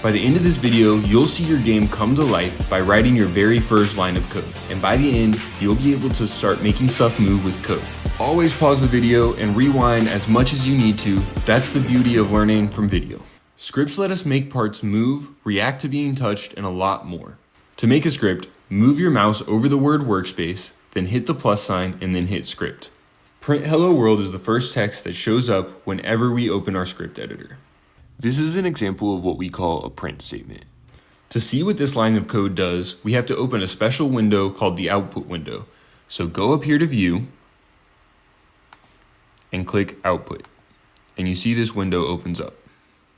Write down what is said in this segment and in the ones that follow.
By the end of this video, you'll see your game come to life by writing your very first line of code. And by the end, you'll be able to start making stuff move with code. Always pause the video and rewind as much as you need to. That's the beauty of learning from video. Scripts let us make parts move, react to being touched, and a lot more. To make a script, move your mouse over the word workspace, then hit the plus sign, and then hit script. Print hello world is the first text that shows up whenever we open our script editor. This is an example of what we call a print statement. To see what this line of code does, we have to open a special window called the output window. So go up here to view and click output. And you see this window opens up.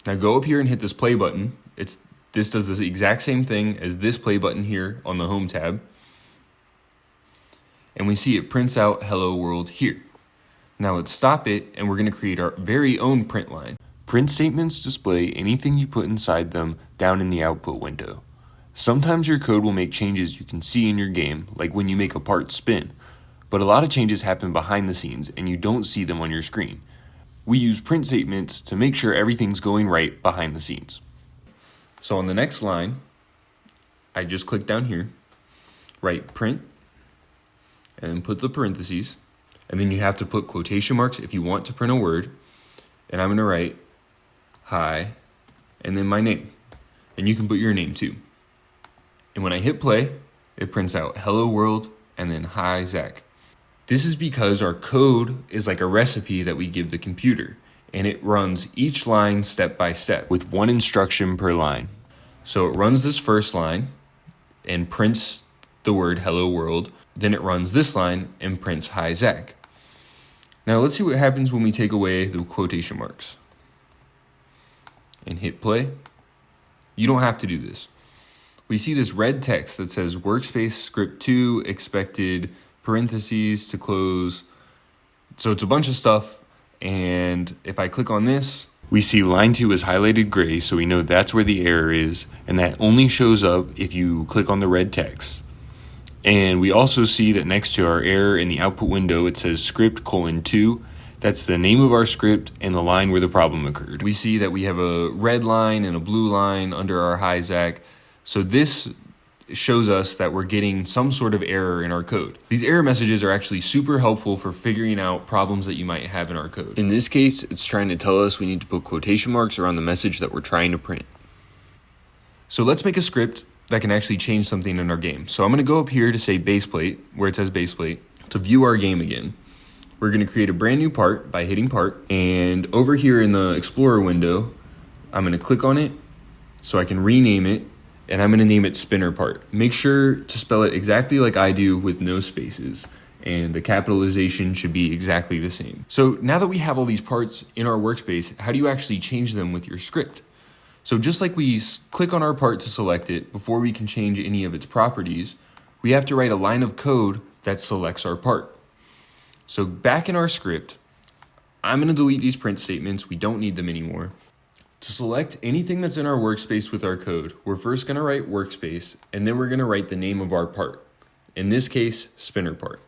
Now go up here and hit this play button. This does the exact same thing as this play button here on the home tab. And we see it prints out hello world here. Now let's stop it and we're going to create our very own print line. Print statements display anything you put inside them down in the output window. Sometimes your code will make changes you can see in your game, like when you make a part spin, but a lot of changes happen behind the scenes and you don't see them on your screen. We use print statements to make sure everything's going right behind the scenes. So on the next line, I just click down here, write print, and then put the parentheses, and then you have to put quotation marks if you want to print a word, and I'm going to write hi, and then my name. And you can put your name too. And when I hit play, it prints out hello world and then hi Zach. This is because our code is like a recipe that we give the computer, and it runs each line step by step with one instruction per line. So it runs this first line and prints the word hello world. Then it runs this line and prints hi Zach. Now let's see what happens when we take away the quotation marks and hit play. You don't have to do this. We see this red text that says workspace script 2 expected parentheses to close. So it's a bunch of stuff. And if I click on this, we see line 2 is highlighted gray, so we know that's where the error is. And that only shows up if you click on the red text. And we also see that next to our error in the output window, it says script:2. That's the name of our script and the line where the problem occurred. We see that we have a red line and a blue line under our hi Zach. So this shows us that we're getting some sort of error in our code. These error messages are actually super helpful for figuring out problems that you might have in our code. In this case, it's trying to tell us we need to put quotation marks around the message that we're trying to print. So let's make a script that can actually change something in our game. So I'm going to go up here to say baseplate, where it says baseplate, to view our game again. We're going to create a brand new part by hitting part, and over here in the Explorer window, I'm going to click on it so I can rename it, and I'm going to name it spinner part. Make sure to spell it exactly like I do with no spaces, and the capitalization should be exactly the same. So now that we have all these parts in our workspace, how do you actually change them with your script? So just like we click on our part to select it before we can change any of its properties, we have to write a line of code that selects our part. So back in our script, I'm going to delete these print statements. We don't need them anymore. To select anything that's in our workspace with our code, we're first going to write workspace, and then we're going to write the name of our part. In this case, spinner part.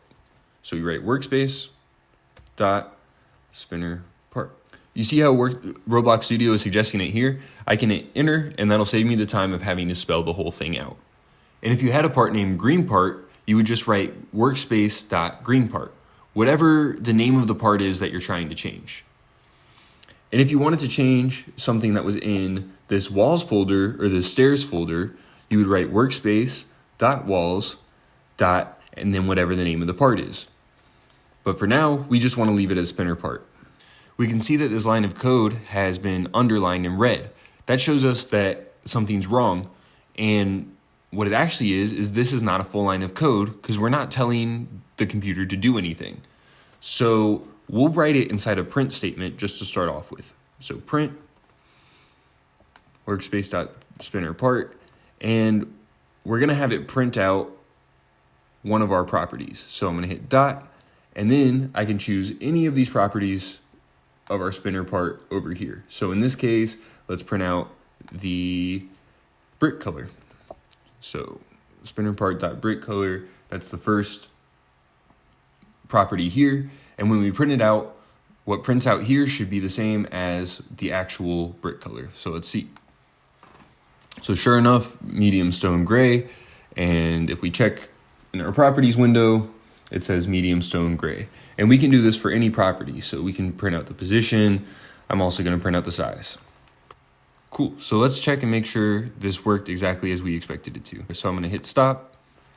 So we write workspace dot spinner part. You see how Roblox Studio is suggesting it here? I can hit enter, and that'll save me the time of having to spell the whole thing out. And if you had a part named green part, you would just write workspace dot green part, whatever the name of the part is that you're trying to change. And if you wanted to change something that was in this walls folder or the stairs folder, you would write workspace dot walls dot and then whatever the name of the part is. But for now, we just want to leave it as spinner part. We can see that this line of code has been underlined in red. That shows us that something's wrong. And what it actually is this is not a full line of code because we're not telling the computer to do anything. So we'll write it inside a print statement just to start off with. So print workspace.spinner part, and we're going to have it print out one of our properties. So I'm going to hit dot, and then I can choose any of these properties of our spinner part over here. So in this case, let's print out the brick color. So spinner part.brick color, that's the first property here. And when we print it out, what prints out here should be the same as the actual brick color. So let's see. So sure enough, medium stone gray. And if we check in our properties window, it says medium stone gray. And we can do this for any property. So we can print out the position. I'm also going to print out the size. Cool. So let's check and make sure this worked exactly as we expected it to. So I'm going to hit stop.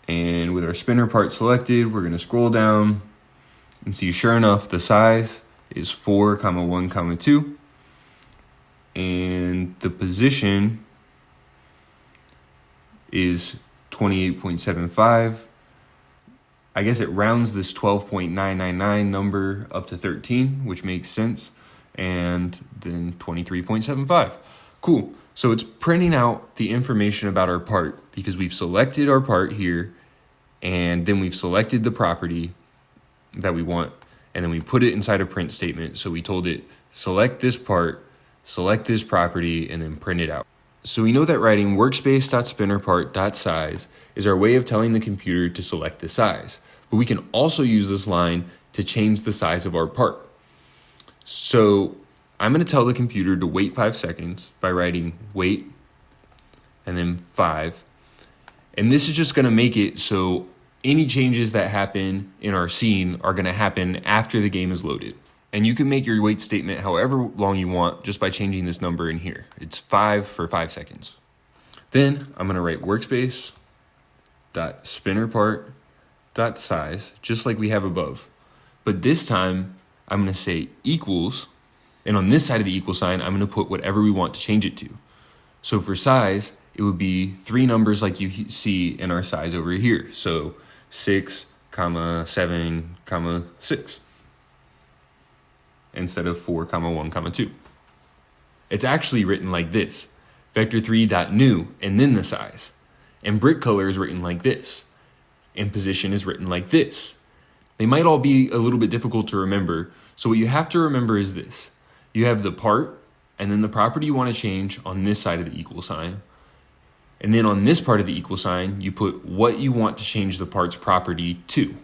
And with our spinner part selected, we're going to scroll down and see, sure enough, the size is 4, 1, 2. And the position is 28.75. I guess it rounds this 12.999 number up to 13, which makes sense. And then 23.75. Cool. So it's printing out the information about our part because we've selected our part here, and then we've selected the property that we want, and then we put it inside a print statement. So we told it, select this part, select this property, and then print it out. So we know that writing workspace.spinnerpart.size is our way of telling the computer to select the size, but we can also use this line to change the size of our part. So I'm going to tell the computer to wait 5 seconds by writing wait and then 5. And this is just going to make it so any changes that happen in our scene are going to happen after the game is loaded. And you can make your wait statement however long you want just by changing this number in here. It's 5 for 5 seconds. Then I'm going to write workspace.spinnerpart.size, just like we have above. But this time I'm going to say equals, and on this side of the equal sign, I'm going to put whatever we want to change it to. So for size, it would be 3 numbers like you see in our size over here. So 6, 7, 6. Instead of 4, 1, 2. It's actually written like this, vector3.new, and then the size. And brick color is written like this, and position is written like this. They might all be a little bit difficult to remember, so what you have to remember is this. You have the part, and then the property you want to change on this side of the equal sign. And then on this part of the equal sign, you put what you want to change the part's property to.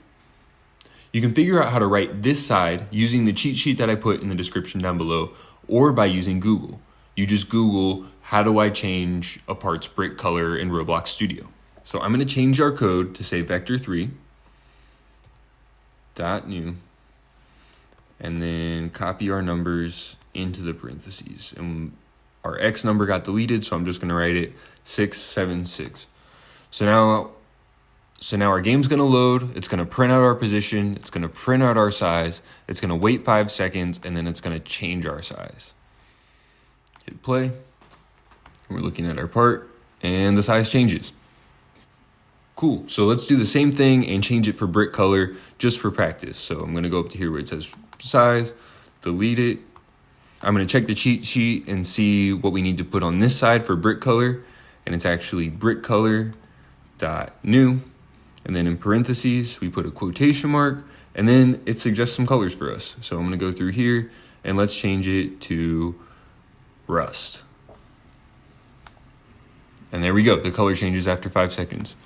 You can figure out how to write this side using the cheat sheet that I put in the description down below, or by using Google. You just Google, how do I change a part's brick color in Roblox Studio? So I'm going to change our code to say vector3.new, and then copy our numbers into the parentheses. And our X number got deleted, so I'm just going to write it 676. So now our game's going to load, it's going to print out our position, it's going to print out our size, it's going to wait 5 seconds, and then it's going to change our size. Hit play. We're looking at our part, and the size changes. Cool. So let's do the same thing and change it for brick color just for practice. So I'm going to go up to here where it says size, delete it. I'm going to check the cheat sheet and see what we need to put on this side for brick color, and it's actually brick color.new. And then in parentheses, we put a quotation mark, and then it suggests some colors for us. So I'm going to go through here, and let's change it to rust. And there we go. The color changes after 5 seconds.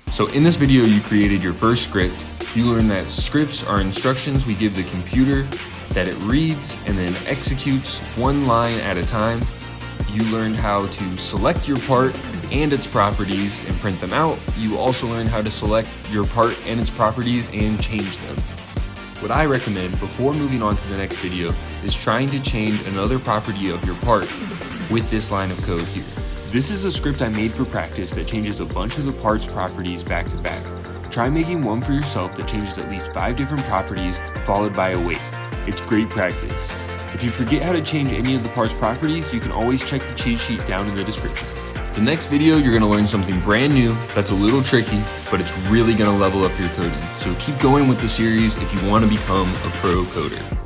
So in this video, you created your first script. You learned that scripts are instructions we give the computer that it reads and then executes one line at a time. You learned how to select your part and its properties and print them out. You also learned how to select your part and its properties and change them. What I recommend before moving on to the next video is trying to change another property of your part with this line of code here. This is a script I made for practice that changes a bunch of the part's properties back to back. Try making one for yourself that changes at least 5 different properties followed by a wait. It's great practice. If you forget how to change any of the part's properties, you can always check the cheat sheet down in the description. The next video, you're gonna learn something brand new that's a little tricky, but it's really gonna level up your coding. So keep going with the series if you wanna become a pro coder.